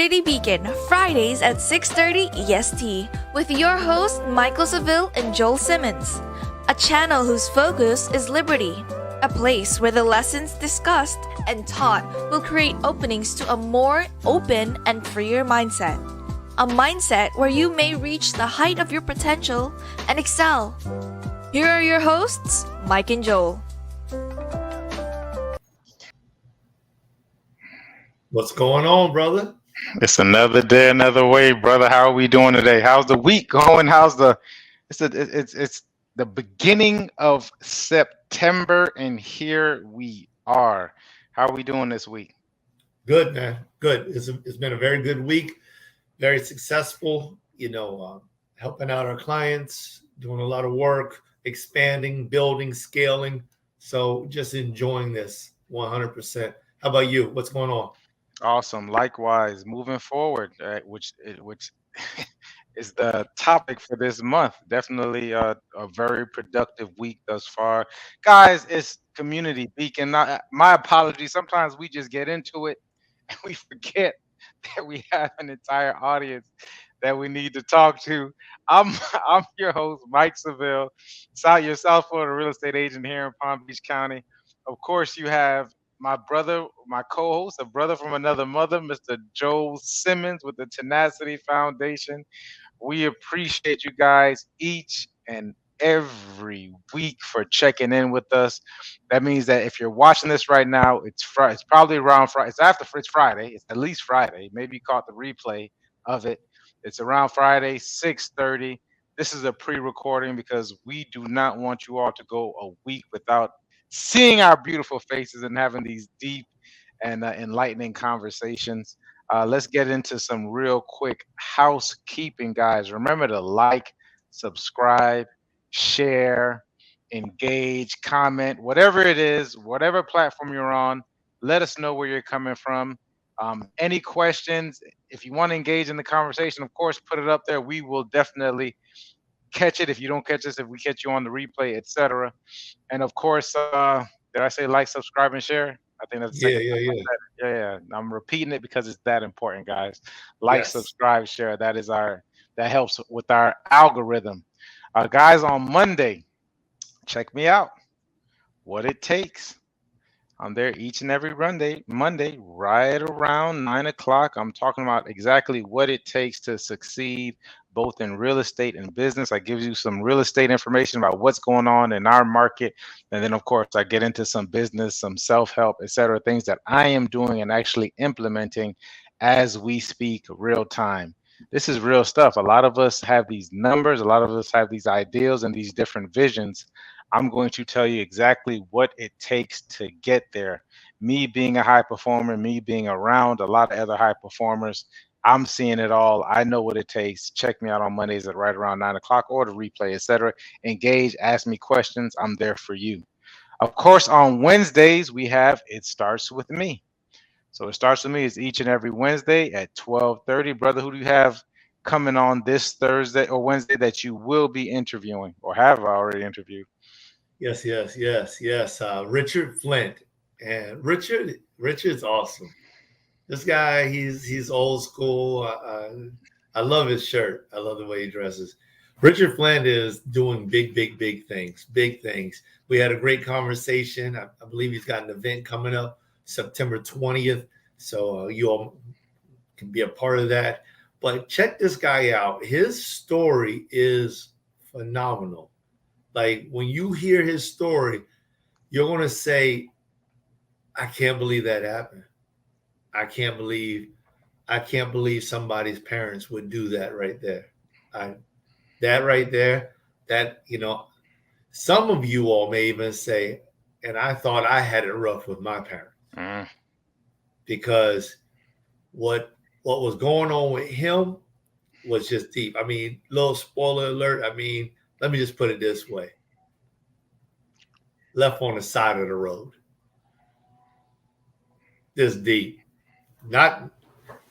Community Beacon, Fridays at 6:30 EST, with your hosts Michaeldseville and Joel Simmons. A channel whose focus is liberty. A place where the lessons discussed and taught will create openings to a more open and freer mindset. A mindset where you may reach the height of your potential and excel. Here are your hosts, Mike and Joel. What's going on, brother? It's another day, another way, brother. How are we doing today? How's the week going? It's the beginning of September, and here we are. How are we doing this week? Good, man. Good. It's been a very good week, very successful. Helping out our clients, doing a lot of work, expanding, building, scaling. So just enjoying this 100%. How about you? What's going on? Awesome. Likewise, moving forward, which is the topic for this month. Definitely a very productive week thus far, guys. It's Community Beacon. My apologies. Sometimes we just get into it and we forget that we have an entire audience that we need to talk to. I'm your host, Mike Seville, your South Florida real estate agent here in Palm Beach County. Of course, you have my brother, my co-host, a brother from another mother, Mr. Joel Simmons with the Tenacity Foundation. We appreciate you guys each and every week for checking in with us. That means that if you're watching this right now, it's probably around Friday. It's Friday. It's at least Friday. Maybe you caught the replay of it. It's around Friday, 6:30. This is a pre-recording because we do not want you all to go a week without seeing our beautiful faces and having these deep and enlightening conversations. Let's get into some real quick housekeeping, guys. Remember to like, subscribe, share, engage, comment, whatever it is, whatever platform you're on. Let us know where you're coming from. Any questions? If you want to engage in the conversation, of course, put it up there. We will definitely catch it. If you don't catch us, if we catch you on the replay, etc. And of course, did I say like, subscribe, and share? I think that's yeah. I'm repeating it because it's that important, guys. Like, yes. Subscribe, share. That helps with our algorithm. Guys, on Monday, check me out. What It Takes. I'm there each and every Monday, right around 9 o'clock. I'm talking about exactly what it takes to succeed both in real estate and business. I give you some real estate information about what's going on in our market. And then, of course, I get into some business, some self-help, etc., things that I am doing and actually implementing as we speak real time. This is real stuff. A lot of us have these numbers. A lot of us have these ideals and these different visions. I'm going to tell you exactly what it takes to get there. Me being a high performer, me being around a lot of other high performers, I'm seeing it all. I know what it takes. Check me out on Mondays at right around 9 o'clock or the replay, etc. Engage, ask me questions. I'm there for you. Of course, on Wednesdays, we have It Starts With Me. So It Starts With Me is each and every Wednesday at 12:30. Brother, who do you have coming on this Thursday or Wednesday that you will be interviewing or have already interviewed? Yes. Richard Flint. And Richard's awesome. This guy, he's old school. I love his shirt. I love the way he dresses. Richard Flint is doing big things. Big things. We had a great conversation. I believe he's got an event coming up September 20th. So you all can be a part of that. But check this guy out. His story is phenomenal. Like when you hear his story, you're going to say, I can't believe that happened. I can't believe somebody's parents would do that right there. Some of you all may even say, and I thought I had it rough with my parents. Because what was going on with him was just deep. I mean, little spoiler alert. I mean, let me just put it this way. Left on the side of the road. This deep. Not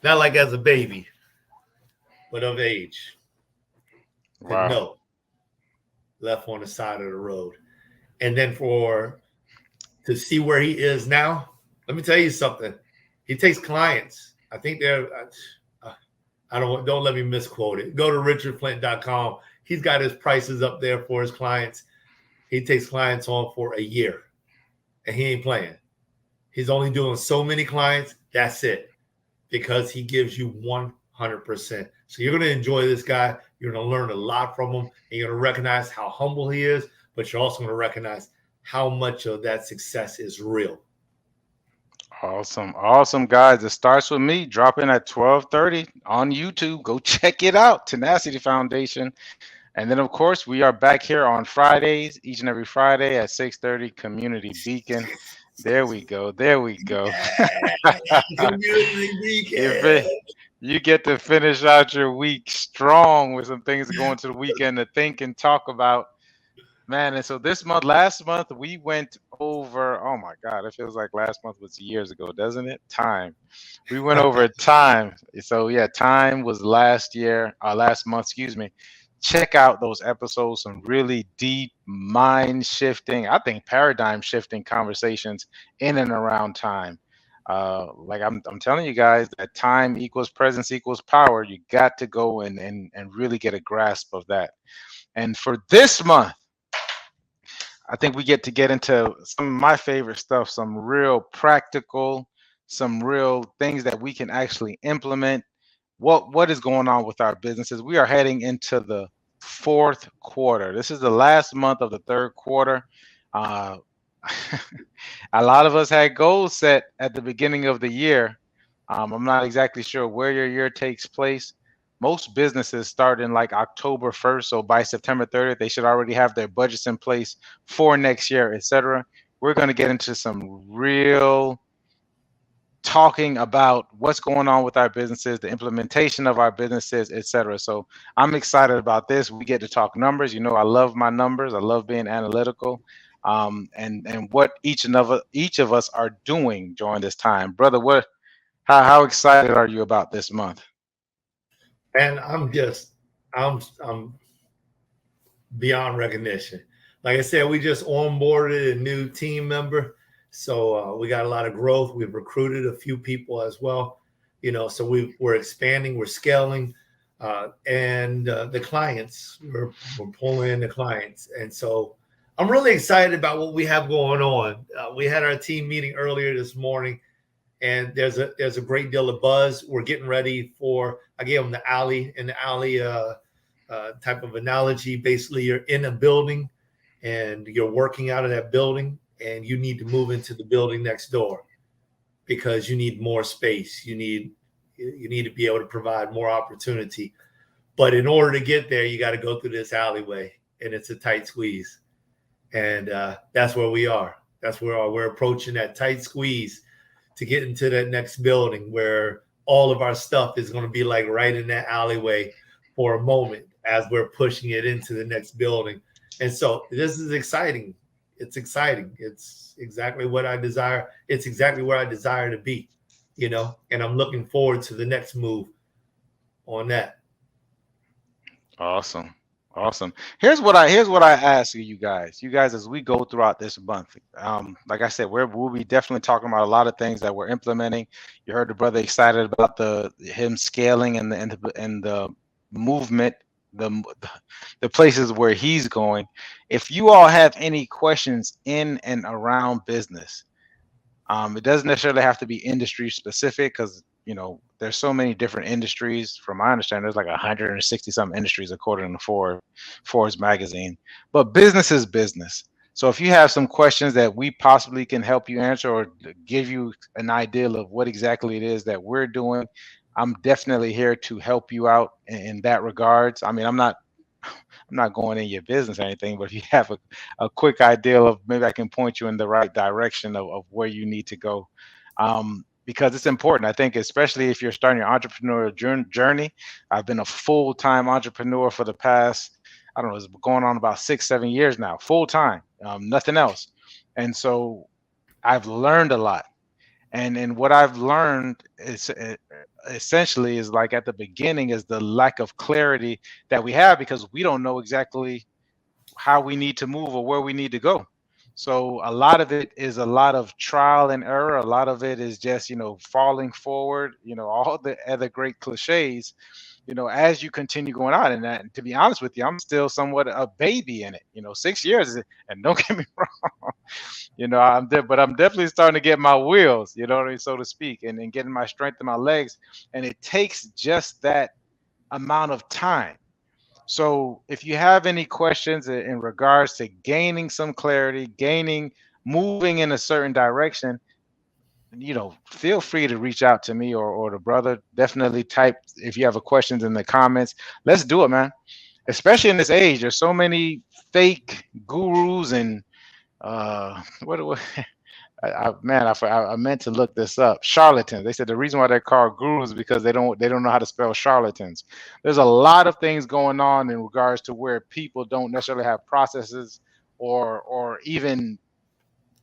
like as a baby, but of age. Wow. No. Left on the side of the road. And then to see where he is now, let me tell you something. He takes clients. I think Don't let me misquote it. Go to richardflint.com. He's got his prices up there for his clients. He takes clients on for a year, and he ain't playing. He's only doing so many clients. That's it, because he gives you 100%. So you're going to enjoy this guy. You're going to learn a lot from him, and you're going to recognize how humble he is, but you're also going to recognize how much of that success is real. Awesome, guys. It starts with me dropping at 12:30 on YouTube. Go check it out. Tenacity Foundation. And then, of course, we are back here on Fridays, each and every Friday at 6:30, Community Beacon. There we go. Community Beacon. You get to finish out your week strong with some things to go into the weekend to think and talk about. Man, and so last month, we went over, oh my God, it feels like last month was years ago, doesn't it? Time. We went over time. So yeah, time was last month, excuse me. Check out those episodes, some really deep mind shifting, I think paradigm shifting conversations in and around time. Like I'm telling you guys that time equals presence equals power. You got to go and really get a grasp of that. And for this month, I think we get into some of my favorite stuff, some real practical, some real things that we can actually implement. What is going on with our businesses? We are heading into the fourth quarter. This is the last month of the third quarter. A lot of us had goals set at the beginning of the year. I'm not exactly sure where your year takes place. Most businesses start in like October 1st. So by September 30th, they should already have their budgets in place for next year, etc. We're going to get into some real talking about what's going on with our businesses, the implementation of our businesses, etc. So I'm excited about this. We get to talk numbers. You know, I love my numbers. I love being analytical, and what each of us are doing during this time. Brother, how excited are you about this month? And I'm beyond recognition. Like I said, we just onboarded a new team member. So we got a lot of growth. We've recruited a few people as well, you know, so we're expanding, we're scaling, and the clients, we're pulling in the clients. And so I'm really excited about what we have going on. We had our team meeting earlier this morning, and there's a great deal of buzz. We're getting ready for, I gave them the alley type of analogy. Basically, you're in a building and you're working out of that building, and you need to move into the building next door because you need more space. You need to be able to provide more opportunity. But in order to get there, you got to go through this alleyway, and it's a tight squeeze. And that's where we are. That's where we're approaching that tight squeeze to get into that next building where all of our stuff is going to be like right in that alleyway for a moment as we're pushing it into the next building. And so this is exciting. It's exciting. It's exactly what I desire. It's exactly where I desire to be, you know, and I'm looking forward to the next move on that. Awesome. Here's what I ask you guys. You guys, as we go throughout this month, like I said, we'll be definitely talking about a lot of things that we're implementing. You heard the brother excited about him scaling and the movement, the places where he's going. If you all have any questions in and around business, it doesn't necessarily have to be industry specific, because you know there's so many different industries. From my understanding, there's like 160 some industries according to Forbes magazine. But business is business. So if you have some questions that we possibly can help you answer or give you an idea of what exactly it is that we're doing, I'm definitely here to help you out in that regards. I mean, I'm not going in your business or anything, but if you have a quick idea of, maybe I can point you in the right direction of where you need to go. Because it's important. I think, especially if you're starting your entrepreneurial journey. I've been a full-time entrepreneur for the past, I don't know, it's going on about 6-7 years now, full-time, nothing else. And so I've learned a lot. And what I've learned is essentially is like at the beginning is the lack of clarity that we have, because we don't know exactly how we need to move or where we need to go. So a lot of it is a lot of trial and error. A lot of it is just, falling forward, all the other great cliches, as you continue going on. And that, to be honest with you, I'm still somewhat a baby in it, 6 years. And don't get me wrong, I'm there, but I'm definitely starting to get my wheels, what I mean, so to speak, and getting my strength in my legs. And it takes just that amount of time. So if you have any questions in regards to gaining some clarity, moving in a certain direction, feel free to reach out to me or the brother. Definitely type if you have a questions in the comments. Let's do it, man. Especially in this age, there's so many fake gurus and what I meant to look this up. Charlatans. They said the reason why they're called gurus is because they don't know how to spell charlatans. There's a lot of things going on in regards to where people don't necessarily have processes or even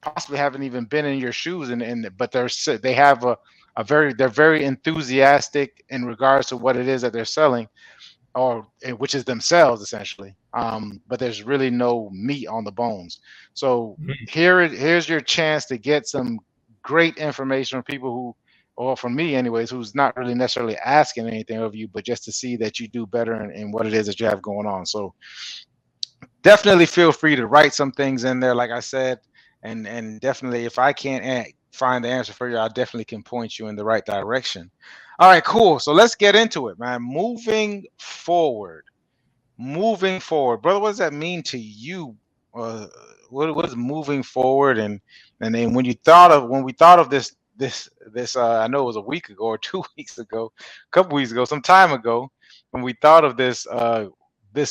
possibly haven't even been in your shoes, and but they have they're very enthusiastic in regards to what it is that they're selling, or which is themselves essentially. But there's really no meat on the bones. So here's your chance to get some great information from people who, or from me anyways, who's not really necessarily asking anything of you, but just to see that you do better in what it is that you have going on. So definitely feel free to write some things in there, like I said, and definitely if I can't find the answer for you, I definitely can point you in the right direction. All right, cool. So let's get into it, man. Moving forward, brother. What does that mean to you? What is moving forward? And then when we thought of this, I know it was a week ago or 2 weeks ago, a couple weeks ago, some time ago, when we thought of this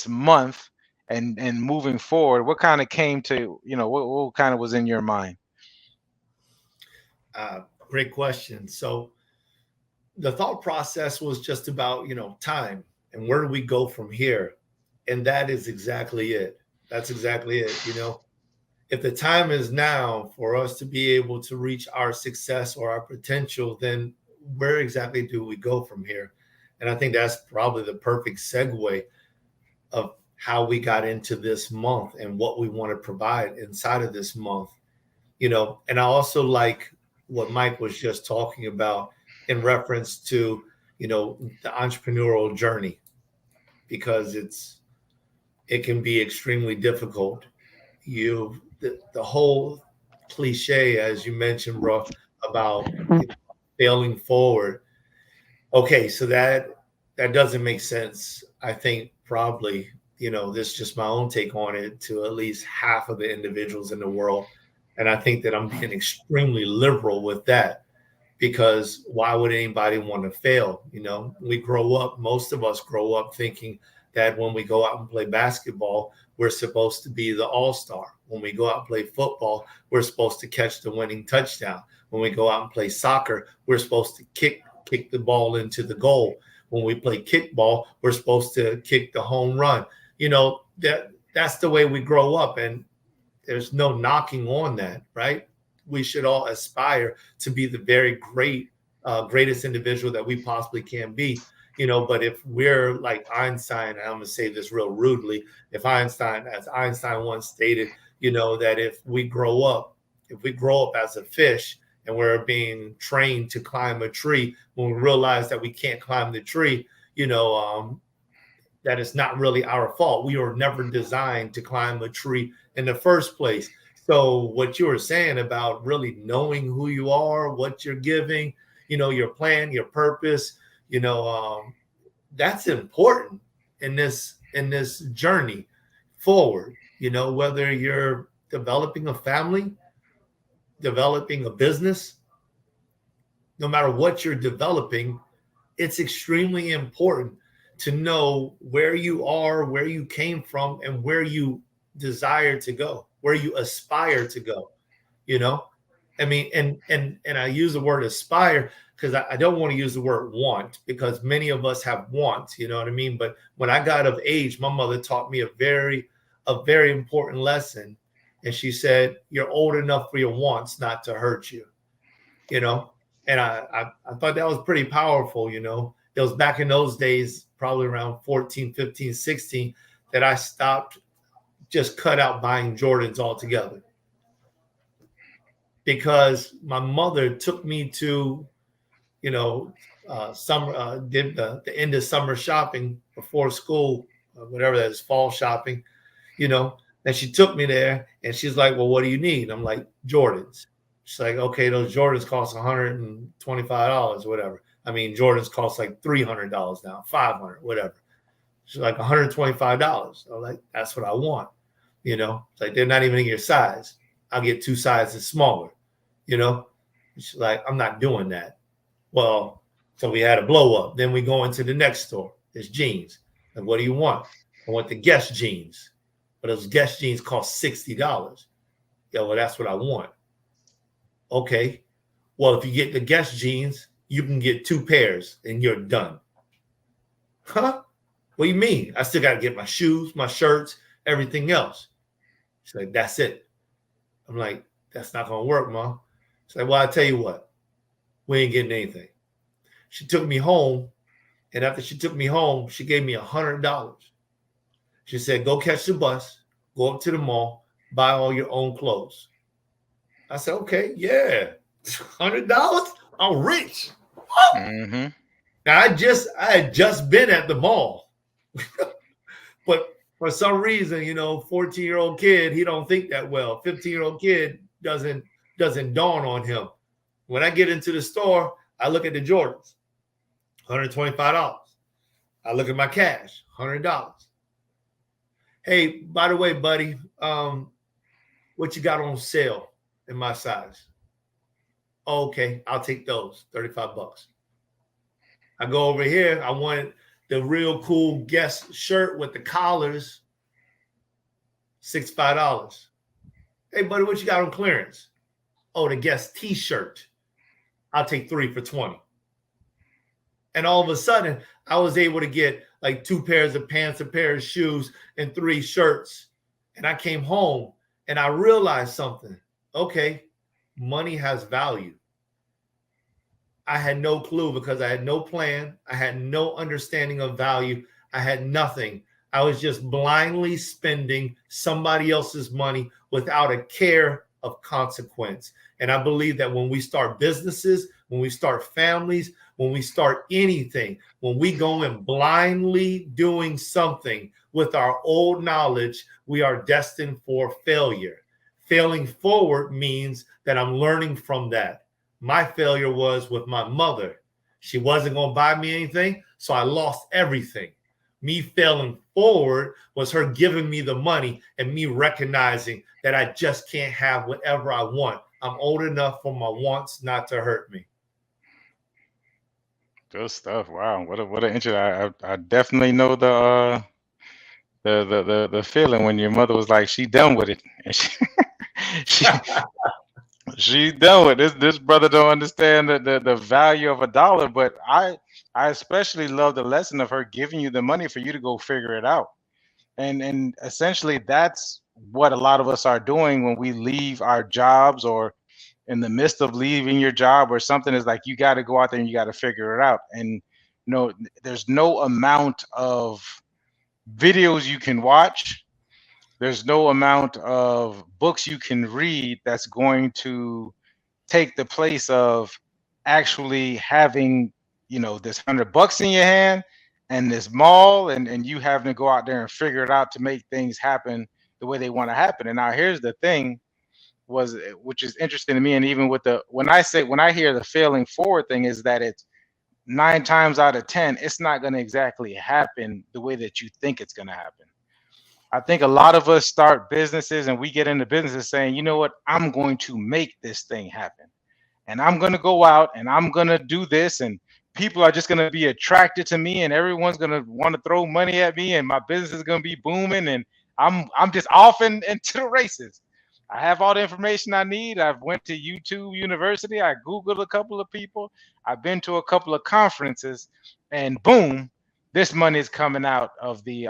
month and moving forward, what kind of came to what kind of was in your mind? Great question. So the thought process was just about, time and where do we go from here? And that is exactly it. That's exactly it. If the time is now for us to be able to reach our success or our potential, then where exactly do we go from here? And I think that's probably the perfect segue of how we got into this month and what we want to provide inside of this month. And I also like what Mike was just talking about in reference to, the entrepreneurial journey, because it can be extremely difficult. The whole cliche, as you mentioned, bro, about failing forward. Okay, so that doesn't make sense. I think probably, this is just my own take on it, to at least half of the individuals in the world. And I think that I'm being extremely liberal with that, because why would anybody want to fail? Most of us grow up thinking that when we go out and play basketball, we're supposed to be the all-star. When we go out and play football, we're supposed to catch the winning touchdown. When we go out and play soccer, we're supposed to kick the ball into the goal. When we play kickball, we're supposed to kick the home run. That's the way we grow up, and there's no knocking on that, right? We should all aspire to be the very greatest individual that we possibly can be. But if we're like Einstein, and I'm going to say this real rudely, as Einstein once stated, that if we grow up as a fish and we're being trained to climb a tree, when we realize that we can't climb the tree, that it's not really our fault. We were never designed to climb a tree in the first place. So what you were saying about really knowing who you are, what you're giving, your plan, your purpose, that's important in this journey forward. Whether you're developing a family, developing a business, no matter what you're developing, it's extremely important to know where you are, where you came from, and where you desire to go, where you aspire to go. I mean, and I use the word aspire because I don't want to use the word want, because many of us have wants, you know what I mean? But when I got of age, my mother taught me a very important lesson. And she said, you're old enough for your wants not to hurt you, And I thought that was pretty powerful. It was back in those days, probably around 14, 15, 16, that I stopped, just cut out buying Jordans altogether. because my mother took me to, you know, summer, did the end of summer shopping before school, whatever that is, fall shopping, you know. And she took me there and she's like, well, what do you need? I'm like, Jordans. She's like, okay, those Jordans cost $125, whatever. I mean, Jordans cost like $300 now, $500, whatever. She's like, $125. I'm like, that's what I want. You know, it's like, they're not even in your size. I'll get 2 sizes smaller, you know. She's like, I'm not doing that. Well, so we had a blow up. Then we go into the next store. There's jeans. And what do you want? I want the Guess jeans. But those Guess jeans cost $60. Yeah, well, that's what I want. Okay. Well, if you get the Guess jeans, you can get 2 pairs and you're done. Huh? What do you mean? I still got to get my shoes, my shirts, everything else. She's like, that's it. I'm like, that's not going to work, Mom. She's like, well, I tell you what, we ain't getting anything. She took me home. And after she took me home, she gave me $100. She said, go catch the bus, go up to the mall, buy all your own clothes. I said, okay, yeah. $100? I'm rich. Mm-hmm. Now, I had just been at the mall. But for some reason, 14-year-old kid, he don't think that well. 15-year-old kid doesn't dawn on him. When I get into the store, I look at the Jordans, $125. I look at my cash, $100. Hey, by the way, buddy, what you got on sale in my size? Oh, okay, I'll take those, $35. I go over here. I wanted the real cool Guess shirt with the collars, $65. Hey, buddy, what you got on clearance? Oh, the Guess t-shirt. I'll take 3 for $20. And all of a sudden, I was able to get like 2 pairs of pants, a pair of shoes, and 3 shirts. And I came home and I realized something. Okay, money has value. I had no clue because I had no plan. I had no understanding of value. I had nothing. I was just blindly spending somebody else's money without a care of consequence. And I believe that when we start businesses, when we start families, when we start anything, when we go in blindly doing something with our old knowledge, we are destined for failure. Failing forward means that I'm learning from that. My failure was with my mother. She wasn't going to buy me anything, so I lost everything. Me failing forward was her giving me the money and me recognizing that I just can't have whatever I want. I'm old enough for my wants not to hurt me. Good stuff. Wow, what an interesting. I definitely know the feeling when your mother was like, she done with it, and she she done with it. This brother don't understand the value of a dollar, but I especially love the lesson of her giving you the money for you to go figure it out, and essentially that's what a lot of us are doing when we leave our jobs or in the midst of leaving your job or something. Is like, you got to go out there and you got to figure it out. And there's no amount of videos you can watch, there's no amount of books you can read that's going to take the place of actually having this $100 in your hand and this mall and you having to go out there and figure it out to make things happen the way they want to happen. And now here's the thing, which is interesting to me, and even with when I hear the failing forward thing, is that it's 9 times out of 10 it's not going to exactly happen the way that you think it's going to happen. I think a lot of us start businesses and we get into businesses saying, you know what, I'm going to make this thing happen, and I'm going to go out and I'm going to do this, and people are just going to be attracted to me, and everyone's going to want to throw money at me, and my business is going to be booming, and I'm just off into the races. I have all the information I need. I've went to YouTube University. I Googled a couple of people. I've been to a couple of conferences, and boom, this money is coming out of the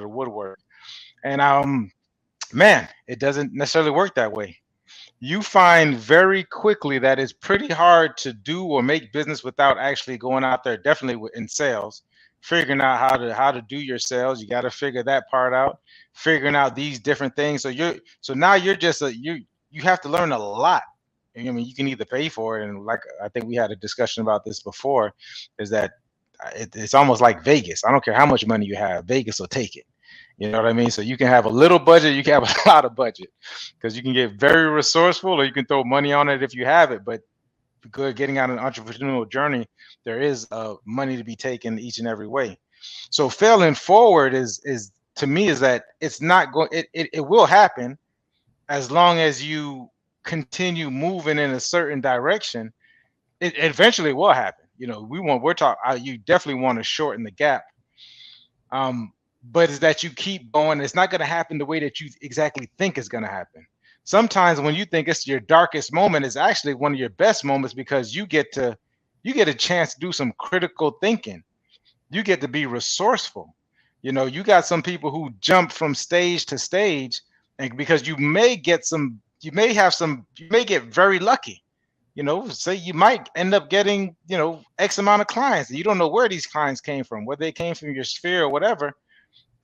woodwork. And man, it doesn't necessarily work that way. You find very quickly that it's pretty hard to do or make business without actually going out there, definitely in sales, figuring out how to do your sales. You got to figure that part out, figuring out these different things. So now you're just you you have to learn a lot. I mean, you can either pay for it, and like I think we had a discussion about this before, is that it's almost like Vegas. I don't care how much money you have, Vegas will take it. You know what I mean? So you can have a little budget, you can have a lot of budget, because you can get very resourceful, or you can throw money on it if you have it. But good, getting on an entrepreneurial journey, there is money to be taken each and every way. So failing forward is to me is that it's not going. It will happen as long as you continue moving in a certain direction. It eventually will happen. You know, we're talking. You definitely want to shorten the gap. But is that you keep going. It's not going to happen the way that you exactly think is going to happen. Sometimes when you think it's your darkest moment, it's actually one of your best moments, because you get a chance to do some critical thinking. You get to be resourceful. You know, you got some people who jump from stage to stage, and because you may get very lucky. You know, say you might end up getting, X amount of clients. You don't know where these clients came from, whether they came from your sphere or whatever.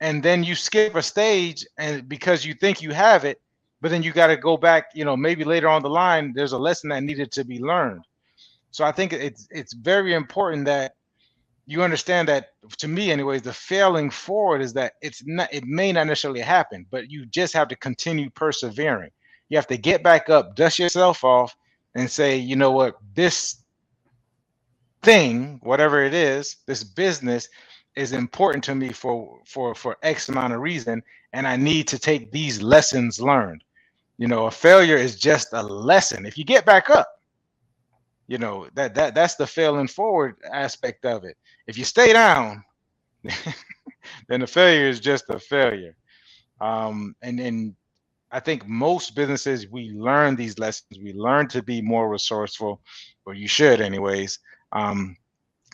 And then you skip a stage, and because you think you have it, but then you got to go back, maybe later on the line, there's a lesson that needed to be learned. So I think it's very important that you understand that, to me anyways, the failing forward is that it may not necessarily happen, but you just have to continue persevering. You have to get back up, dust yourself off, and say, you know what, this thing, whatever it is, this business is important to me for X amount of reason, and I need to take these lessons learned. A failure is just a lesson. If you get back up, that's the failing forward aspect of it. If you stay down, then the failure is just a failure. And I think most businesses, we learn these lessons. We learn to be more resourceful, or you should anyways. And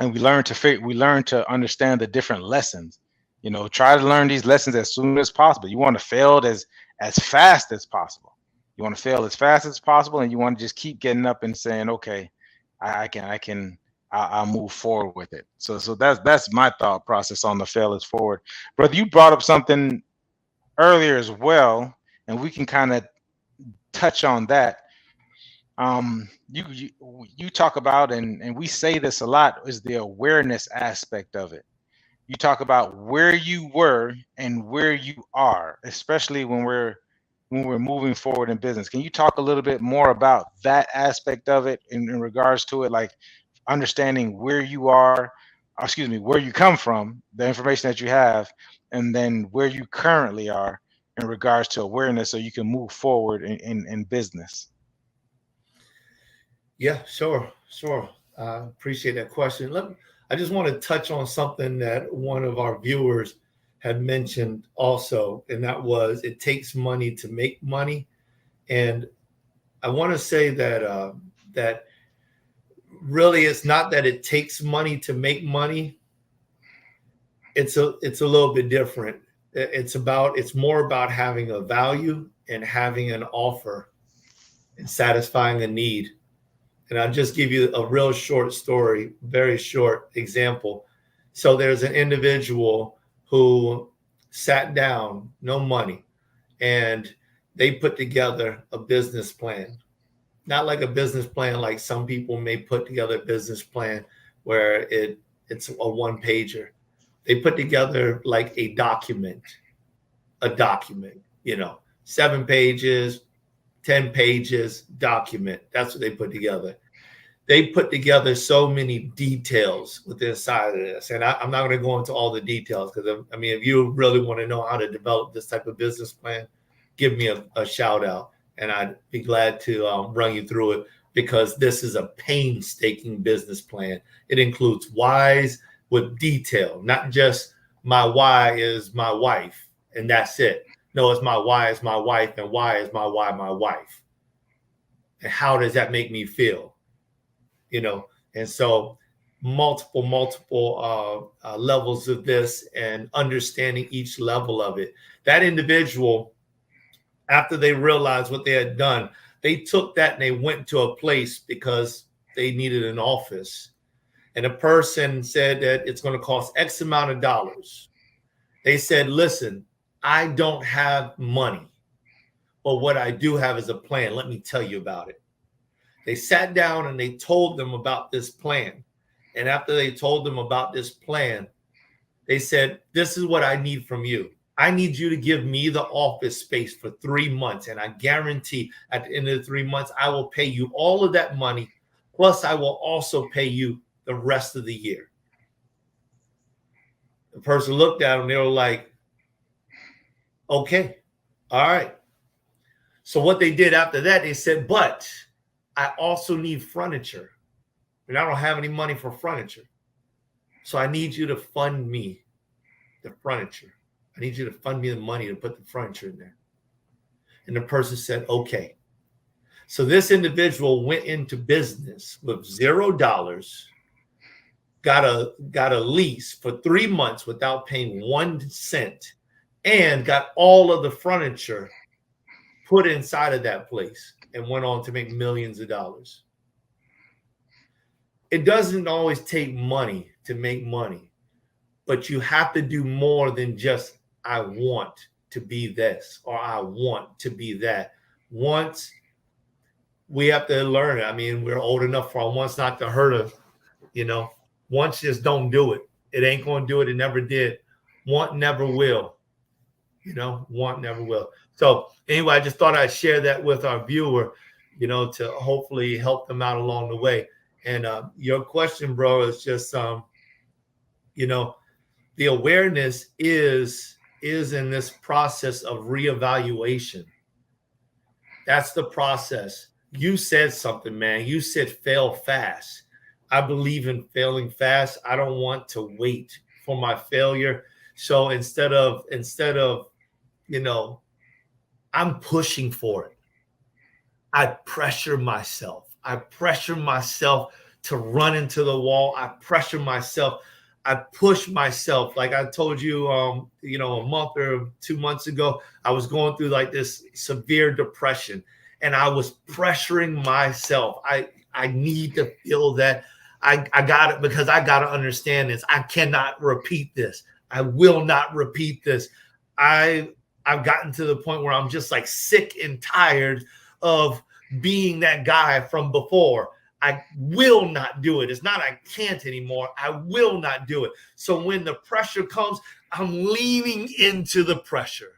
we learn to understand the different lessons. Try to learn these lessons as soon as possible. You want to fail as fast as possible. You want to fail as fast as possible, and you want to just keep getting up and saying, okay, I'll move forward with it. So that's my thought process on the fail is forward. Brother, you brought up something earlier as well, and we can kind of touch on that. You talk about, and we say this a lot, is the awareness aspect of it. You talk about where you were and where you are, especially when we're moving forward in business. Can you talk a little bit more about that aspect of it in regards to it, like understanding where you are, where you come from, the information that you have, and then where you currently are in regards to awareness, so you can move forward in business? Yeah, sure. Appreciate that question. I just want to touch on something that one of our viewers had mentioned also, and that was, it takes money to make money. And I want to say that that really it's not that it takes money to make money. It's a little bit different. It's more about having a value and having an offer and satisfying a need. And I'll just give you a real short story, very short example. So there's an individual who sat down, no money, and they put together a business plan. Not like a business plan like some people may put together a business plan where it's a one-pager. They put together like a document, 7 pages, 10 pages document. That's what they put together. They put together so many details with inside of this. And I'm not going to go into all the details, because I mean, if you really want to know how to develop this type of business plan, give me a shout out, and I'd be glad to run you through it, because this is a painstaking business plan. It includes whys with detail, not just my why is my wife and that's it. No, it's my why is my wife, and why is my why my wife. And how does that make me feel? And so multiple levels of this, and understanding each level of it. That individual, after they realized what they had done, they took that and they went to a place because they needed an office. And a person said that it's going to cost X amount of dollars. They said, listen, I don't have money, but what I do have is a plan. Let me tell you about it. They sat down and they told them about this plan. And after they told them about this plan, they said, this is what I need from you. I need you to give me the office space for 3 months. And I guarantee at the end of the 3 months, I will pay you all of that money. Plus, I will also pay you the rest of the year. The person looked at them. They were like, okay, all right. So what they did after that, they said, but I also need furniture. And I don't have any money for furniture. So I need you to fund me the furniture. I need you to fund me the money to put the furniture in there. And the person said, okay. So this individual went into business with $0, got a lease for 3 months without paying 1 cent, and got all of the furniture put inside of that place and went on to make millions of dollars. It doesn't always take money to make money, but you have to do more than just, I want to be this or I want to be that. Once we have to learn it. I mean, we're old enough for our wants not to hurt us, you know. Once just don't do it. It ain't going to do it. It never did. Want never will. You know, want never will. So anyway, I just thought I'd share that with our viewer, you know, to hopefully help them out along the way. And your question, bro, is just, you know, the awareness is in this process of reevaluation. That's the process. You said something, man. You said fail fast. I believe in failing fast. I don't want to wait for my failure. So instead of, you know, I'm pushing for it. I pressure myself. I pressure myself to run into the wall. I pressure myself. I push myself. Like I told you, you know, a month or 2 months ago, I was going through like this severe depression, and I was pressuring myself. I need to feel that. I got it, because I got to understand this. I cannot repeat this. I will not repeat this. I've gotten to the point where I'm just like sick and tired of being that guy from before. I will not do it. It's not I can't anymore. I will not do it. So when the pressure comes, I'm leaning into the pressure.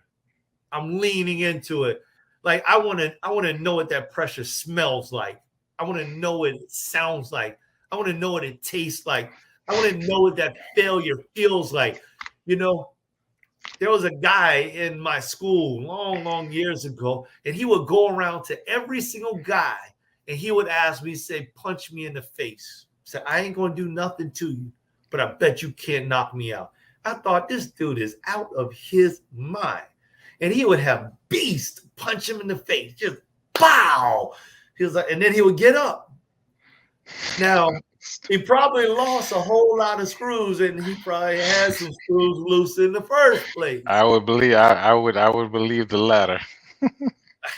I'm leaning into it. Like I want to know what that pressure smells like. I want to know what it sounds like. I want to know what it tastes like. I want to know what that failure feels like. You know, there was a guy in my school long years ago, and he would go around to every single guy, and he would ask me, say, punch me in the face. Say, I ain't going to do nothing to you, but I bet you can't knock me out. I thought, this dude is out of his mind. And he would have beast punch him in the face, just pow. He was like, and then he would get up. Now, he probably lost a whole lot of screws, and he probably had some screws loose in the first place. I would believe I would believe the latter.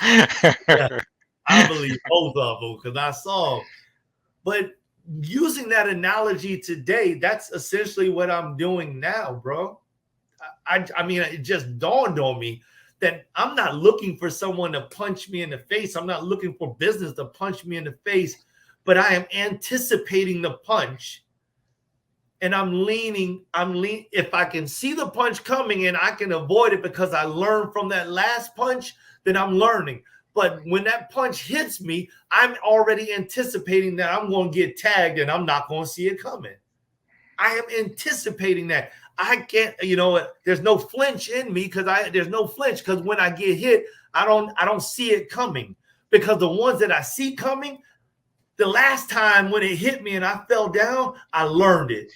Yeah, I believe both of them because I saw them. But using that analogy today, that's essentially what I'm doing now, bro. I mean, it just dawned on me that I'm not looking for someone to punch me in the face. I'm not looking for business to punch me in the face, but I am anticipating the punch, and I'm leaning. If I can see the punch coming and I can avoid it because I learned from that last punch, then I'm learning. But when that punch hits me, I'm already anticipating that I'm going to get tagged and I'm not going to see it coming. I am anticipating that. I can't, you know, there's no flinch in me because there's no flinch because when I get hit, I don't see it coming, because the ones that I see coming, the last time when it hit me and I fell down, I learned it.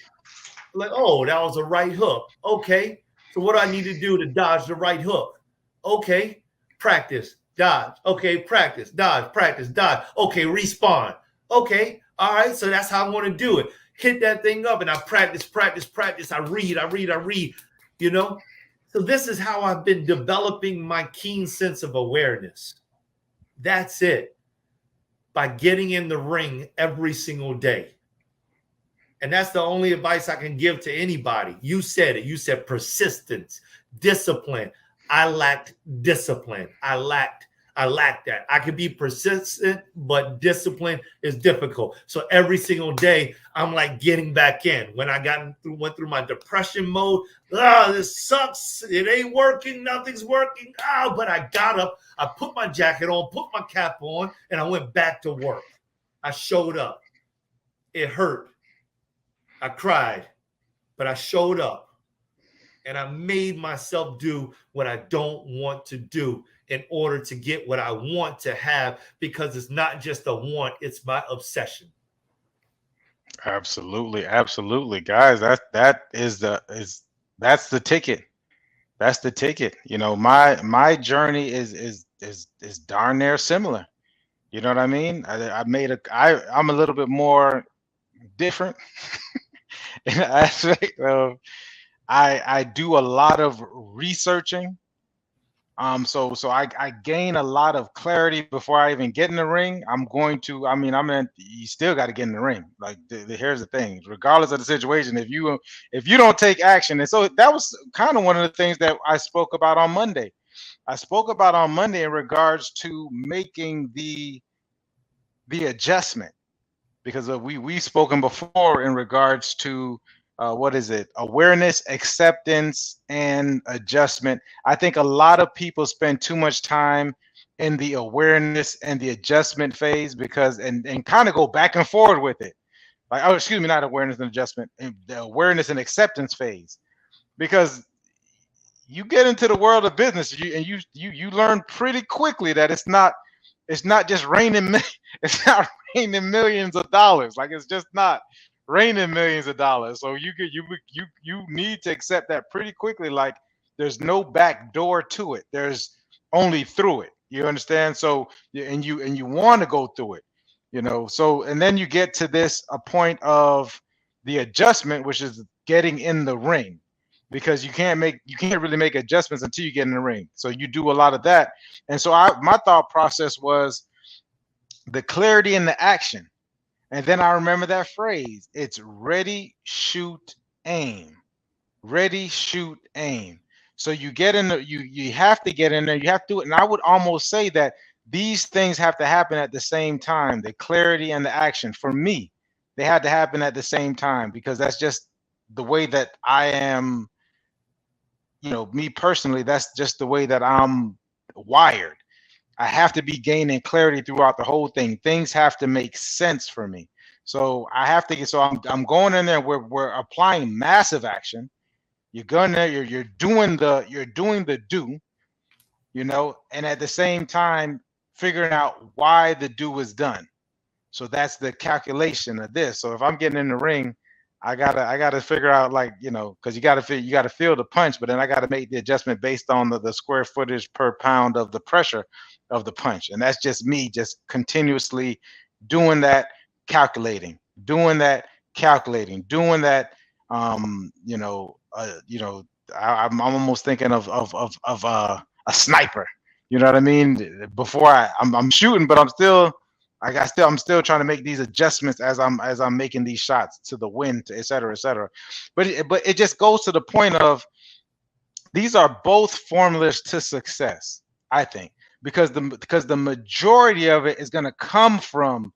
Like, oh, that was a right hook. Okay. So what do I need to do to dodge the right hook? Okay. Practice, dodge. Okay. Practice, dodge, practice, dodge. Okay. Respawn. Okay. All right. So that's how I want to do it. Hit that thing up and I practice. I read, you know? So this is how I've been developing my keen sense of awareness. That's it. By getting in the ring every single day. And that's the only advice I can give to anybody. You said it. You said persistence, discipline. I lacked discipline. I lacked I lack that. I can be persistent, but discipline is difficult. So every single day, I'm like getting back in. When I went through my depression mode, this sucks. It ain't working. Nothing's working. But I got up. I put my jacket on, put my cap on, and I went back to work. I showed up. It hurt. I cried, but I showed up. And I made myself do what I don't want to do in order to get what I want to have, because it's not just a want, it's my obsession. Absolutely, absolutely, guys. That's the ticket. That's the ticket. My journey is darn near similar. You know what I mean? I'm a little bit more different in the aspect of I do a lot of researching. So I gain a lot of clarity before I even get in the ring. You still got to get in the ring. Like here's the thing, regardless of the situation, if you don't take action. And so that was kind of one of the things that I spoke about on Monday. In regards to making the adjustment, because we've spoken before in regards to awareness, acceptance, and adjustment. I think a lot of people spend too much time in the awareness and the adjustment phase and kind of go back and forward with it. Not awareness and adjustment, the awareness and acceptance phase, because you get into the world of business, you learn pretty quickly that it's not just raining it's not raining millions of dollars. Like, it's just not raining millions of dollars. So you need to accept that pretty quickly. Like, there's no back door to it. There's only through it. You understand? So and you want to go through it, so, and then you get to a point of the adjustment, which is getting in the ring, because you can't really make adjustments until you get in the ring. So you do a lot of that. And so my thought process was the clarity and the action. And then I remember that phrase. It's ready, shoot, aim. Ready, shoot, aim. So you get in you have to get in there. You have to do it. And I would almost say that these things have to happen at the same time. The clarity and the action. For me, they had to happen at the same time, because that's just the way that I am. Me personally, that's just the way that I'm wired. I have to be gaining clarity throughout the whole thing. Things have to make sense for me. So I have to get. So I'm going in there. We're applying massive action. You're going there. You're doing the do. And at the same time figuring out why the do was done. So that's the calculation of this. So if I'm getting in the ring, I gotta figure out, because you gotta feel the punch, but then I gotta make the adjustment based on the square footage per pound of the pressure of the punch. And that's just me just continuously doing that, calculating, doing that. I'm almost thinking of a sniper. You know what I mean? Before I'm shooting, but I'm still trying to make these adjustments as I'm making these shots to the wind, et cetera, et cetera. But it just goes to the point of, these are both formulas to success, I think, because the majority of it is going to come from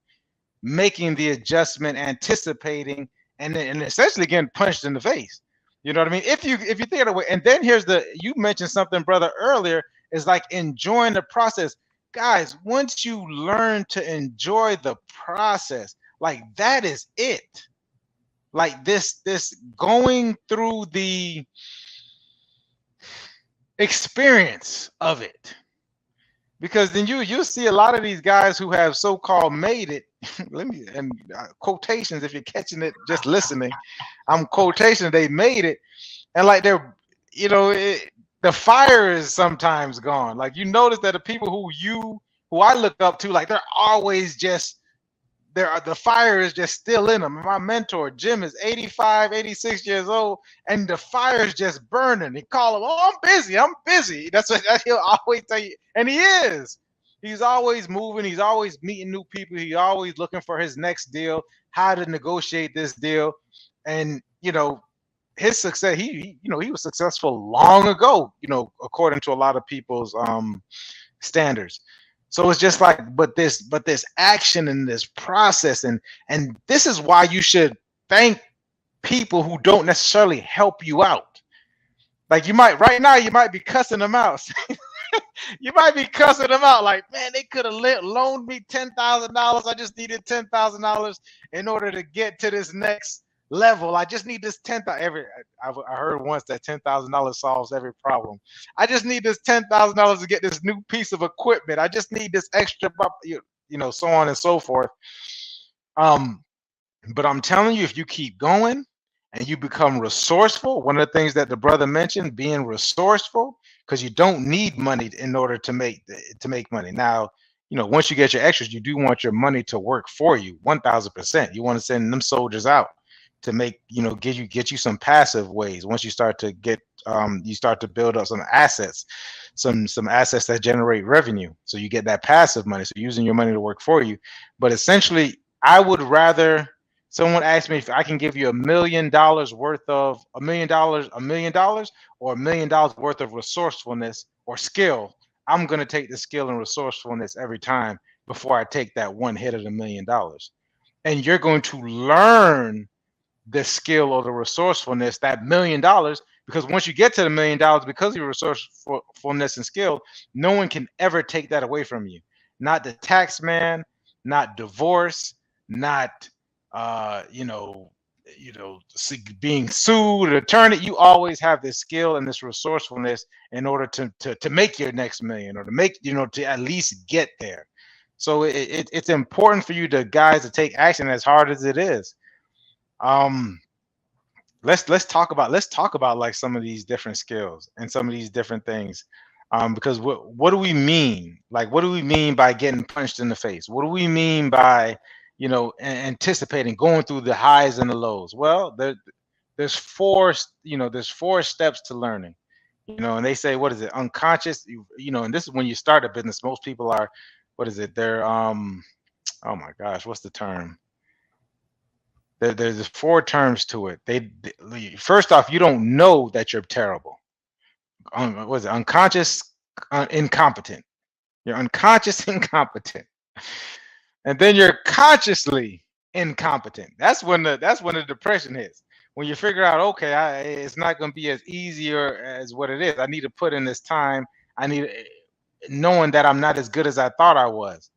making the adjustment, anticipating, and essentially getting punched in the face. You know what I mean? If you think of it, and then you mentioned something, brother, earlier, is like enjoying the process. Guys, once you learn to enjoy the process, like, that is it. Like, this going through the experience of it, because then you'll see a lot of these guys who have so-called made it. Quotations, if you're catching it, just listening, I'm quotation, they made it, and like they're, the fire is sometimes gone. Like, you notice that the people who I look up to, like, they're always just the fire is just still in them. My mentor Jim is 85, 86 years old, and the fire is just burning. He call him, "Oh, I'm busy." That's what he'll always tell you, and he is. He's always moving. He's always meeting new people. He's always looking for his next deal, how to negotiate this deal, and his success. He was successful long ago. According to a lot of people's standards. So it's just like, but this action and this process, and this is why you should thank people who don't necessarily help you out. Like you might right now, you might be cussing them out. You might be cussing them out like, man, they could have loaned me $10,000. I just needed $10,000 in order to get to this next level. I just need this $10,000. I heard once that $10,000 solves every problem. I just need this $10,000 to get this new piece of equipment. I just need this extra, so on and so forth. But I'm telling you, if you keep going and you become resourceful, one of the things that the brother mentioned, being resourceful, because you don't need money in order to make money. Now, once you get your extras, you do want your money to work for you 1,000%. You want to send them soldiers out to make, get you some passive ways. Once you start to get, you start to build up some assets, some assets that generate revenue. So you get that passive money. So you're using your money to work for you. But essentially, I would rather someone asked me if I can give you $1 million worth of $1 million or $1 million worth of resourcefulness or skill. I'm going to take the skill and resourcefulness every time before I take that one hit of $1 million. And you're going to learn the skill or the resourcefulness, that $1 million, because once you get to the $1 million, because of your resourcefulness and skill, no one can ever take that away from you. Not the tax man, not divorce, not being sued, an attorney. You always have this skill and this resourcefulness in order to make your next million, or to make, to at least get there. So it's important for you guys to take action, as hard as it is. Let's talk about like some of these different skills and some of these different things. Because what do we mean? Like, what do we mean by getting punched in the face? What do we mean by anticipating, going through the highs and the lows? Well, there's four steps to learning, and they say, what is it? Unconscious, and this is when you start a business. Most people are, what is it? They're, oh my gosh, what's the term? There's 4 terms to it. They first off, you don't know that you're terrible. What is it? Unconscious, incompetent. You're unconscious incompetent. And then you're consciously incompetent. That's when the depression hits. When you figure out, okay, it's not going to be as easy or as what it is. I need to put in this time. I need, knowing that I'm not as good as I thought I was.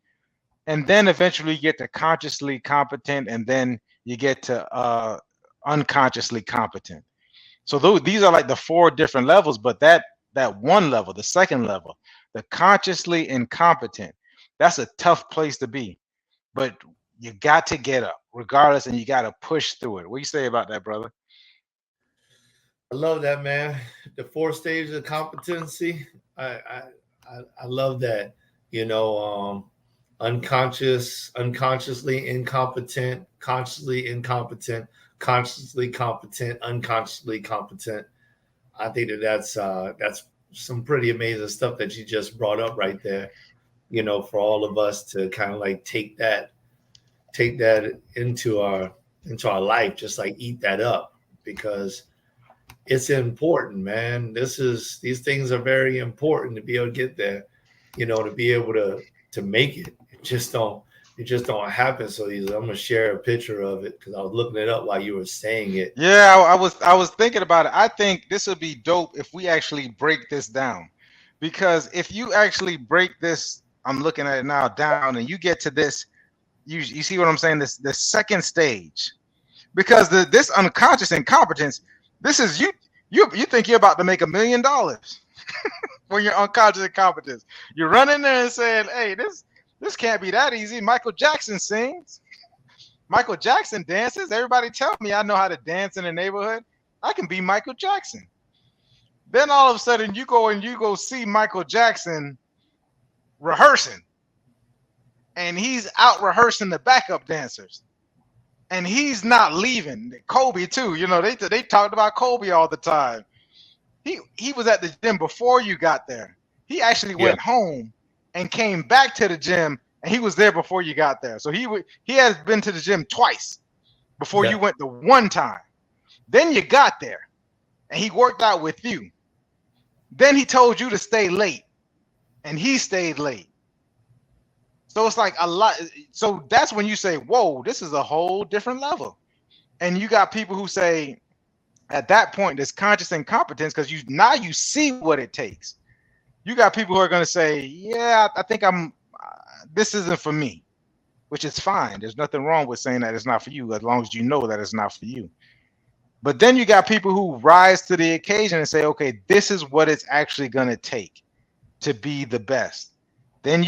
And then eventually you get to consciously competent, and then you get to unconsciously competent. So these are like the 4 different levels, but that one level, the second level, the consciously incompetent, that's a tough place to be. But you got to get up regardless, and you got to push through it. What do you say about that, brother? I love that, man. The 4 stages of competency. I love that. Unconsciously incompetent, consciously incompetent, consciously competent, unconsciously competent. I think that's some pretty amazing stuff that you just brought up right there. For all of us to kind of like take that into our life, just like eat that up, because it's important, man. These things are very important to be able to get there, to be able to make it. It just don't happen so easily. I'm gonna share a picture of it because I was looking it up while you were saying it. Yeah, I was thinking about it. I think this would be dope if we actually break this down, because if you actually break this, I'm looking at it now, down, and you get to this, you see what I'm saying? This second stage, because this unconscious incompetence, this is you think you're about to make $1 million when you're unconscious incompetence. You're running there and saying, hey, this can't be that easy. Michael Jackson sings. Michael Jackson dances. Everybody tell me I know how to dance in the neighborhood. I can be Michael Jackson. Then all of a sudden you go see Michael Jackson rehearsing, and he's out rehearsing the backup dancers, and he's not leaving. Kobe too, they talked about Kobe all the time. He was at the gym before you got there. He actually went home and came back to the gym, and he was there before you got there. So he has been to the gym twice before you went the one time. Then you got there, and he worked out with you. Then he told you to stay late, and he stayed late. So it's like a lot. So that's when you say, whoa, this is a whole different level. And you got people who say at that point, there's conscious incompetence because you see what it takes. You got people who are going to say, yeah, I think this isn't for me, which is fine. There's nothing wrong with saying that it's not for you as long as you know that it's not for you. But then you got people who rise to the occasion and say, okay, this is what it's actually going to take to be the best. Then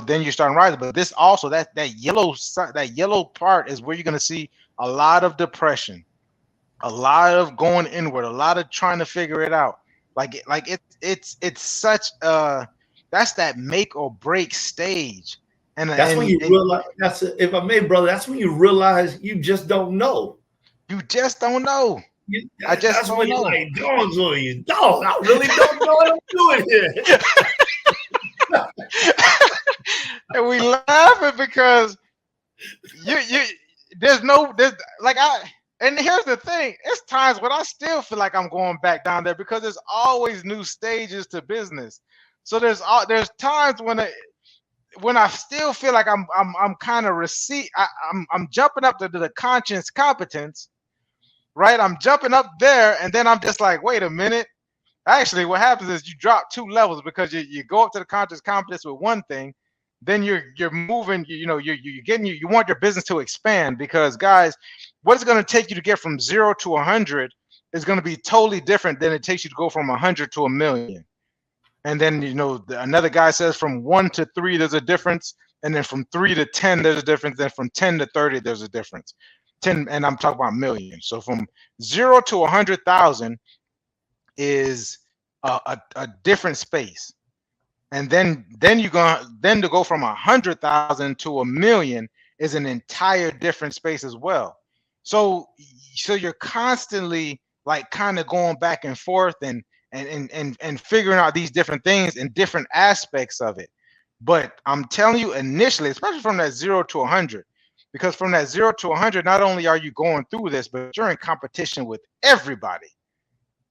then you start rising. But this also, that yellow part is where you're going to see a lot of depression, a lot of going inward, a lot of trying to figure it out. It's such that's that make or break stage. And that's when you realize, if I may, brother, that's when you realize you just don't know. You just don't know. That's when you like dawns on you. Dog, I really don't know what I'm doing here. And we laughing because and here's the thing, it's times when I still feel like I'm going back down there because there's always new stages to business. So there's times when I still feel like I'm kind of I'm jumping up to the conscious competence, right? I'm jumping up there, and then I'm just like, wait a minute. Actually, what happens is you drop 2 levels because you go up to the conscious competence with one thing, then you're moving. You want your business to expand because, guys, what it's going to take you to get from 0 to 100 is going to be totally different than it takes you to go from 100 to 1,000,000. And then another guy says from 1 to 3 there's a difference, and then from 3 to 10 there's a difference, then from 10 to 30 there's a difference. 10, and I'm talking about millions. So from 0 to 100,000 is a different space, and then to go from 100,000 to 1,000,000 is an entire different space as well. So you're constantly like kind of going back and forth and figuring out these different things and different aspects of it. But I'm telling you, initially, especially from that 0 to 100, because from that 0 to 100, not only are you going through this, but you're in competition with everybody.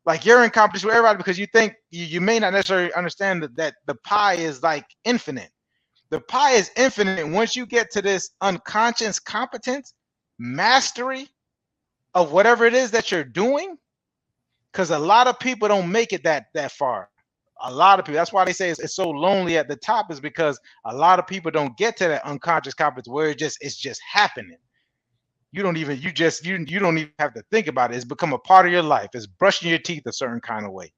Like you're in competition with everybody because you think you may not necessarily understand that the pie is like infinite. The pie is infinite. And once you get to this unconscious competence, mastery of whatever it is that you're doing, because a lot of people don't make it that far. A lot of people, that's why they say it's so lonely at the top, is because a lot of people don't get to that unconscious competence where it's just happening. You don't even have to think about it. It's become a part of your life. It's brushing your teeth a certain kind of way.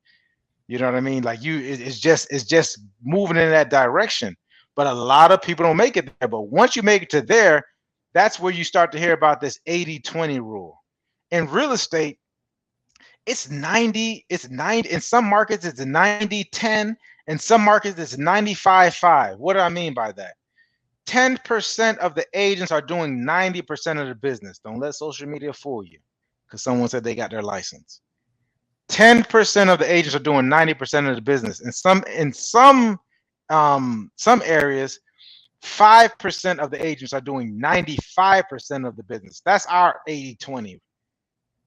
You know what I mean? Like it's just moving in that direction. But a lot of people don't make it there. But once you make it to there, that's where you start to hear about this 80-20 rule. In real estate, it's 90. In some markets, it's 90-10. In some markets, it's 95-5. What do I mean by that? 10% of the agents are doing 90% of the business. Don't let social media fool you, because someone said they got their license. 10% of the agents are doing 90% of the business. In some areas, 5% of the agents are doing 95% of the business. That's our 80-20.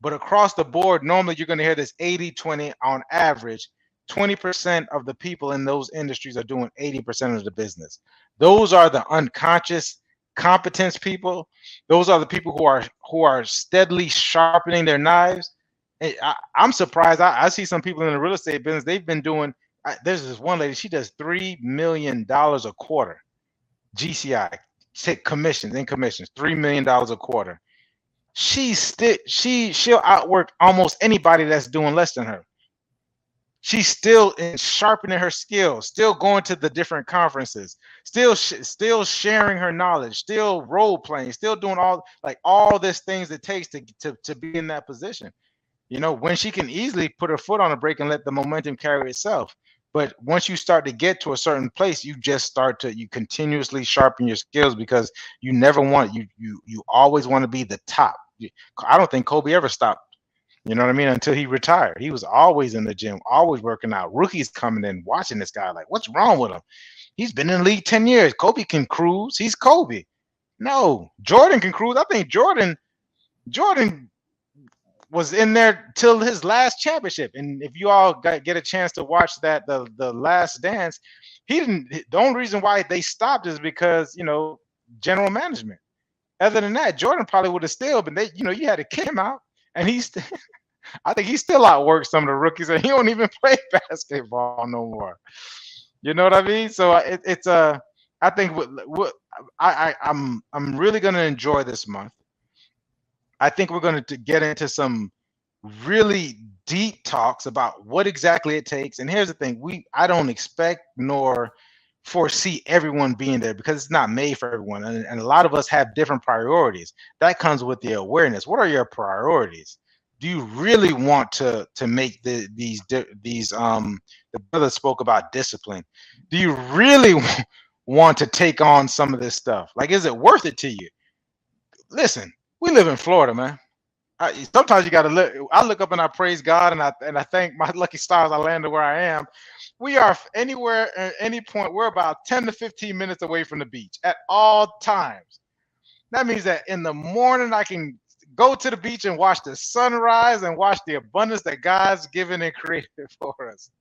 But across the board, normally you're going to hear this 80-20 on average. 20% of the people in those industries are doing 80% of the business. Those are the unconscious competence people. Those are the people who are steadily sharpening their knives. I'm surprised. I see some people in the real estate business. They've been doing. There's this one lady. She does $3 million a quarter. GCI commissions $3 million a quarter. She'll outwork almost anybody that's doing less than her. She's still sharpening her skills, still going to the different conferences, still sharing her knowledge, still role playing, still doing all this things it takes to be in that position. When she can easily put her foot on the brake and let the momentum carry itself. But once you start to get to a certain place, you continuously sharpen your skills, because you always want to be the top. I don't think Kobe ever stopped. You know what I mean? Until he retired. He was always in the gym, always working out. Rookies coming in, watching this guy like, what's wrong with him? He's been in the league 10 years. Kobe can cruise. He's Kobe. No, Jordan can cruise. I think Jordan was in there till his last championship. And if you all get a chance to watch that, the Last Dance, he didn't. The only reason why they stopped is because general management. Other than that, Jordan probably would have still been. You had to kick him out, and he's. I think he still outworked some of the rookies, and he don't even play basketball no more. You know what I mean? So it's I think what I'm really gonna enjoy this month. I think we're going to get into some really deep talks about what exactly it takes. And here's the thing: I don't expect nor foresee everyone being there because it's not made for everyone, and a lot of us have different priorities. That comes with the awareness. What are your priorities? Do you really want to make these the brother spoke about discipline? Do you really want to take on some of this stuff? Like, is it worth it to you? Listen, we live in Florida, man. Sometimes you got to look. I look up and I praise God, and I thank my lucky stars I landed where I am. We are anywhere at any point. We're about 10 to 15 minutes away from the beach at all times. That means that in the morning I can go to the beach and watch the sunrise and watch the abundance that God's given and created for us.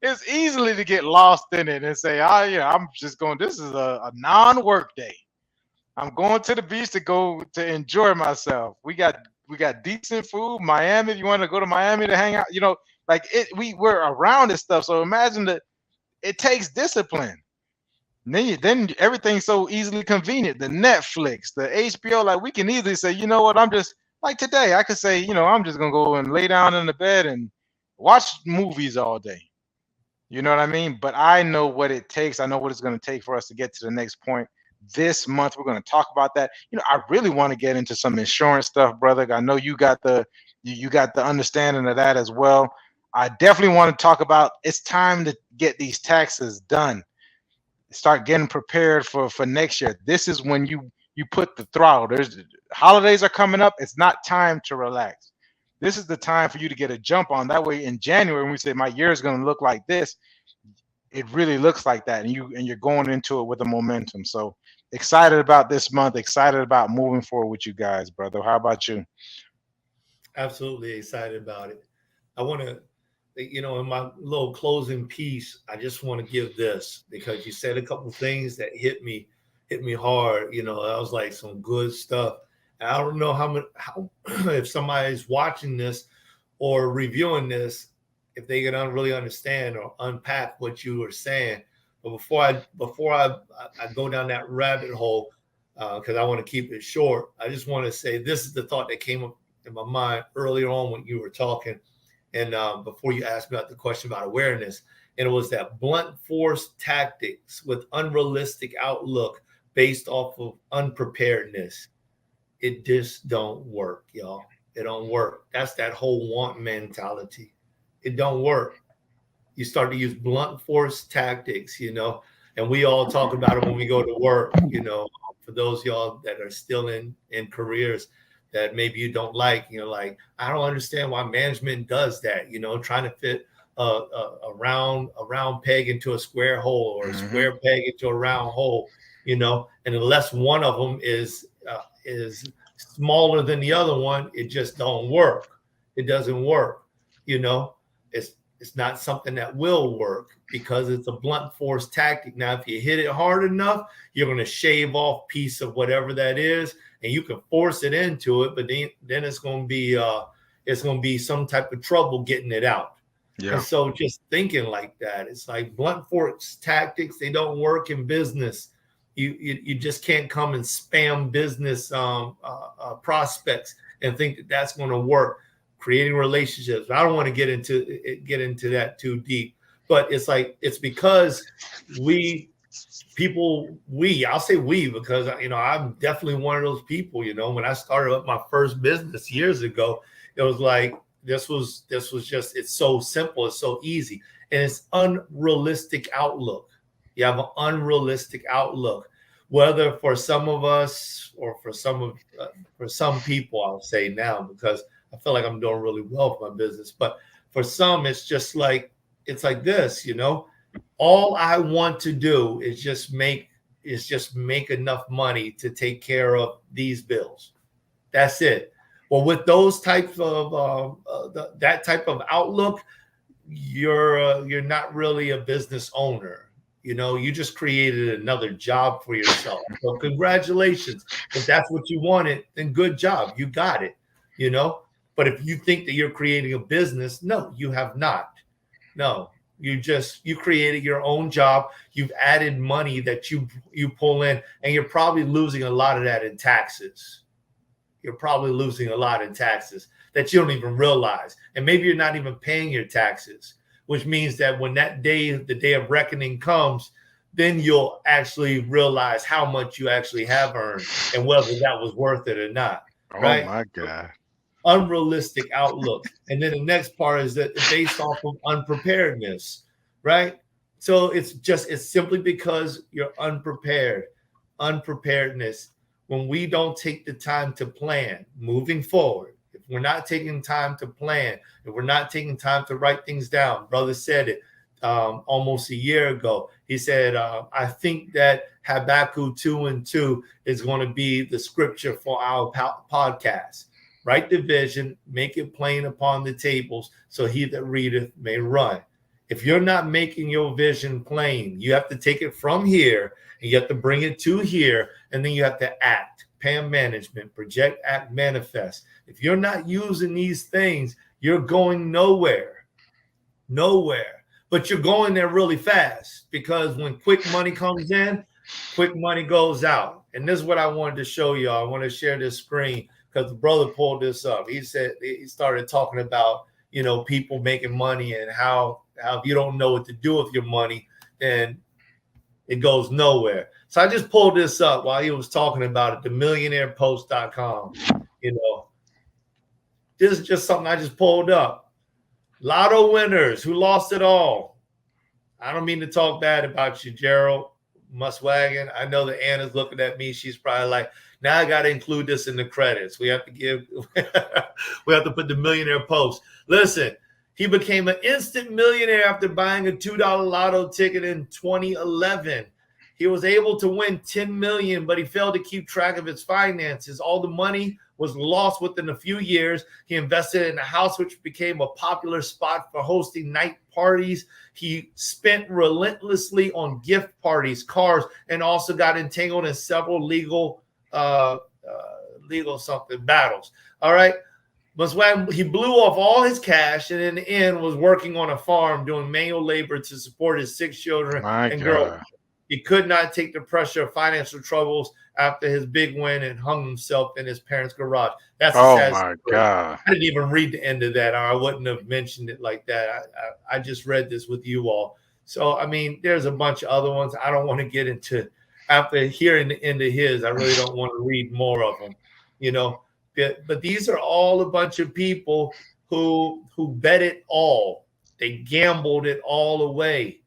It's easily to get lost in it and say, I'm just going. This is a non-work day. I'm going to the beach to enjoy myself. We got decent food. Miami, if you want to go to Miami to hang out, we're around this stuff. So imagine that it takes discipline. And then everything's so easily convenient. The Netflix, the HBO, like we can easily say, you know what, I'm just like today, I could say, I'm just gonna go and lay down in the bed and watch movies all day. You know what I mean? But I know what it takes. I know what it's going to take for us to get to the next point. This month, we're going to talk about that. I really want to get into some insurance stuff, brother. I know you got the understanding of that as well. I definitely want to talk about it's time to get these taxes done. Start getting prepared for next year. This is when you put the throttle. There's holidays are coming up. It's not time to relax. This is the time for you to get a jump on. That way in January, when we say my year is going to look like this, it really looks like that, and you're going into it with a momentum. So excited about this month, excited about moving forward with you guys, brother. How about you? Absolutely excited about it. I want to, in my little closing piece, I just want to give this because you said a couple things that hit me hard. That was like some good stuff. And I don't know how if somebody's watching this or reviewing this, if they can really understand or unpack what you were saying. But before I go down that rabbit hole, because I want to keep it short, I just want to say this is the thought that came up in my mind earlier on when you were talking, and before you asked me about the question about awareness, and it was that blunt force tactics with unrealistic outlook based off of unpreparedness. It just don't work, y'all. It don't work. That's that whole want mentality. It don't work. You start to use blunt force tactics, and we all talk about it when we go to work, for those of y'all that are still in careers that maybe you don't like, like, I don't understand why management does that, trying to fit a round peg into a square hole or a square peg into a round hole, and unless one of them is smaller than the other one, it just don't work. It doesn't work, It's not something that will work because it's a blunt force tactic. Now, if you hit it hard enough, you're going to shave off a piece of whatever that is, and you can force it into it. But then it's going to be some type of trouble getting it out. Yeah. And so just thinking like that, it's like blunt force tactics. They don't work in business. You just can't come and spam business prospects and think that that's going to work. Creating relationships. I don't want to get into that too deep, but it's because I'll say we because I'm definitely one of those people. When I started up my first business years ago, it was like this was just, it's so simple, it's so easy, and it's unrealistic outlook. You have an unrealistic outlook, whether for some of us or for some people, I'll say now, because I feel like I'm doing really well for my business. But for some, it's like this, all I want to do is just make enough money to take care of these bills. That's it. Well, with those types of that type of outlook, you're not really a business owner. You know, you just created another job for yourself. So congratulations. If that's what you wanted, then good job. You got it, you know. But if you think that you're creating a business, no, you have not. No, you created your own job. You've added money that you pull in, and you're probably losing a lot of that in taxes. You're probably losing a lot in taxes that you don't even realize. And maybe you're not even paying your taxes, which means that when that day, the day of reckoning comes, then you'll actually realize how much you actually have earned and whether that was worth it or not. Oh Right? my God. Unrealistic outlook. And then the next part is that based off of unpreparedness, right? So it's simply because you're unprepared. Unpreparedness. When we don't take the time to plan moving forward, if we're not taking time to plan, if we're not taking time to write things down, brother said it almost a year ago. He said, I think that Habakkuk 2:2 is going to be the scripture for our podcast. Write the vision, make it plain upon the tables, so he that readeth may run. If you're not making your vision plain, you have to take it from here and you have to bring it to here, and then you have to act, PAM management, project, act, manifest. If you're not using these things, you're going nowhere. Nowhere. But you're going there really fast, because when quick money comes in, quick money goes out. And this is what I wanted to show y'all. I want to share this screen because the brother pulled this up. He said he started talking about, you know, people making money and how if you don't know what to do with your money, then it goes nowhere. So I just pulled this up while he was talking about it, themillionairepost.com. You know, this is just something I just pulled up. Lotto winners who lost it all. I don't mean to talk bad about you, Gerald Muswagon. I know that Anna's looking at me. She's probably like, now I got to include this in the credits. We have to put the millionaire post. Listen, he became an instant millionaire after buying a $2 lotto ticket in 2011. He was able to win $10 million, but he failed to keep track of his finances. All the money was lost within a few years. He invested in a house, which became a popular spot for hosting night parties. He spent relentlessly on gift parties, cars, and also got entangled in several legal battles. All right. But when he blew off all his cash, and in the end was working on a farm doing manual labor to support his 6 children and girlfriend. He could not take the pressure of financial troubles after his big win and hung himself in his parents' garage. That's a sad story. God. I didn't even read the end of that, or I wouldn't have mentioned it like that. I just read this with you all. So, I mean, there's a bunch of other ones. I don't want to get into. After hearing the end of his, I really don't want to read more of them, you know. But these are all a bunch of people who bet it all. They gambled it all away.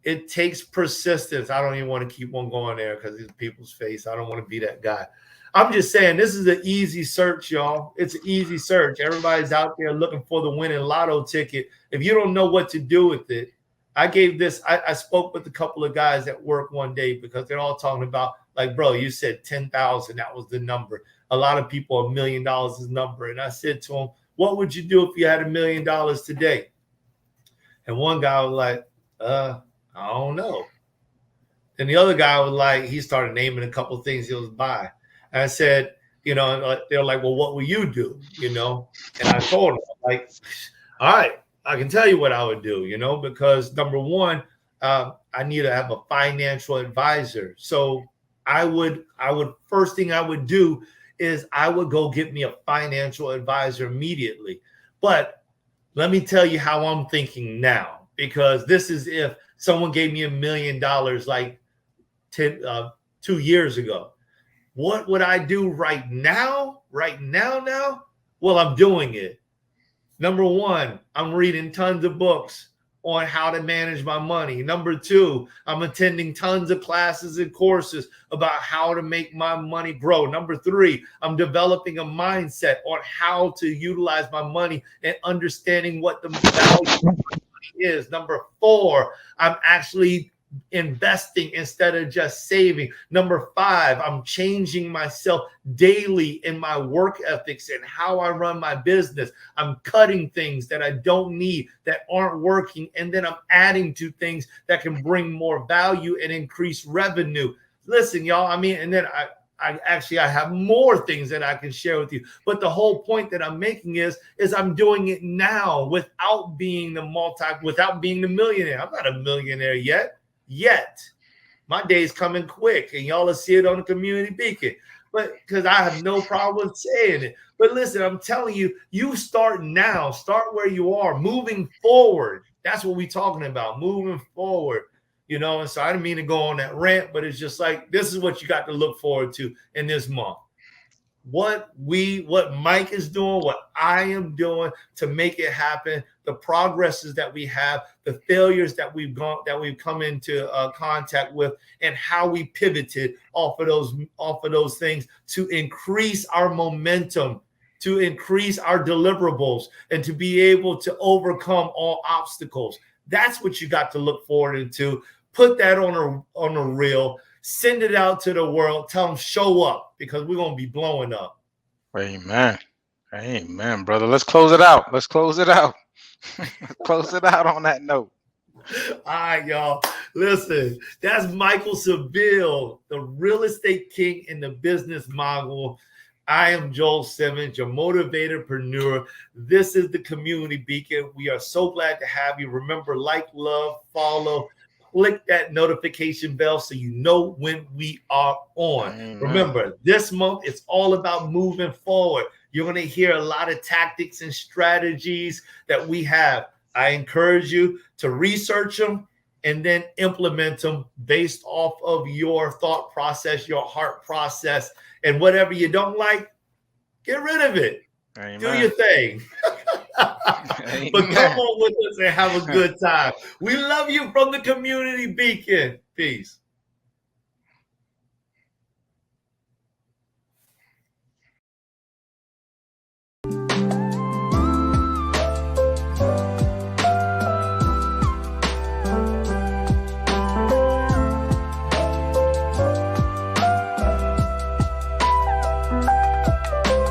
It takes persistence. I don't even want to keep on going there because it's people's face. I don't want to be that guy. I'm just saying this is an easy search, y'all. It's an easy search. Everybody's out there looking for the winning lotto ticket. If you don't know what to do with it, I spoke with a couple of guys at work one day because they're all talking about, like, bro, you said 10,000. That was the number. A lot of people, $1 million is the number. And I said to him, what would you do if you had $1 million today? And one guy was like, I don't know. And the other guy was like, he started naming a couple of things he was buying. And I said, you know, they're like, well, what will you do? You know? And I told them, like, all right, I can tell you what I would do, you know, because number one, I need to have a financial advisor. So I would first thing I would do is I would go get me a financial advisor immediately. But let me tell you how I'm thinking now, because this is if someone gave me $1 million like 2 years ago. What would I do right now? Right now? Well, I'm doing it. Number one, I'm reading tons of books on how to manage my money. Number two, I'm attending tons of classes and courses about how to make my money grow. Number three, I'm developing a mindset on how to utilize my money and understanding what the value of my money is. Number four, I'm actually investing instead of just saving. Number 5, I'm changing myself daily in my work ethics and how I run my business. I'm cutting things that I don't need, that aren't working, and then I'm adding to things that can bring more value and increase revenue. Listen, y'all, I mean, and then I have more things that I can share with you. But the whole point that I'm making is I'm doing it now without being without being the millionaire. I'm not a millionaire yet. My day's coming quick, and y'all will see it on the community beacon. But because I have no problem saying it. But listen, I'm telling you, you start now. Start where you are, moving forward. That's what we're talking about, moving forward. You know, and so I didn't mean to go on that rant, but it's just like, this is what you got to look forward to in this month. What Mike is doing, what I am doing to make it happen, the progresses that we have, the failures that we've come into contact with, and how we pivoted off of those things to increase our momentum, to increase our deliverables, and to be able to overcome all obstacles. That's what you got to look forward to. Put that on a reel, send it out to the world, tell them show up, because we're going to be blowing up. Amen. Amen, brother. Let's close it out. Close it out on that note. All right, y'all. Listen, that's Michaeldseville, the real estate king and the business mogul. I am Joel Simmons, your motivatorpreneur. This is the Community Beacon. We are so glad to have you. Remember, like, love, follow, click that notification bell so you know when we are on. Amen. Remember, this month it's all about moving forward. You're going to hear a lot of tactics and strategies that we have. I encourage you to research them and then implement them based off of your thought process, your heart process, and whatever you don't like, get rid of it. Amen. Do your thing. But come on with us and have a good time. We love you from the Community Beacon. Peace.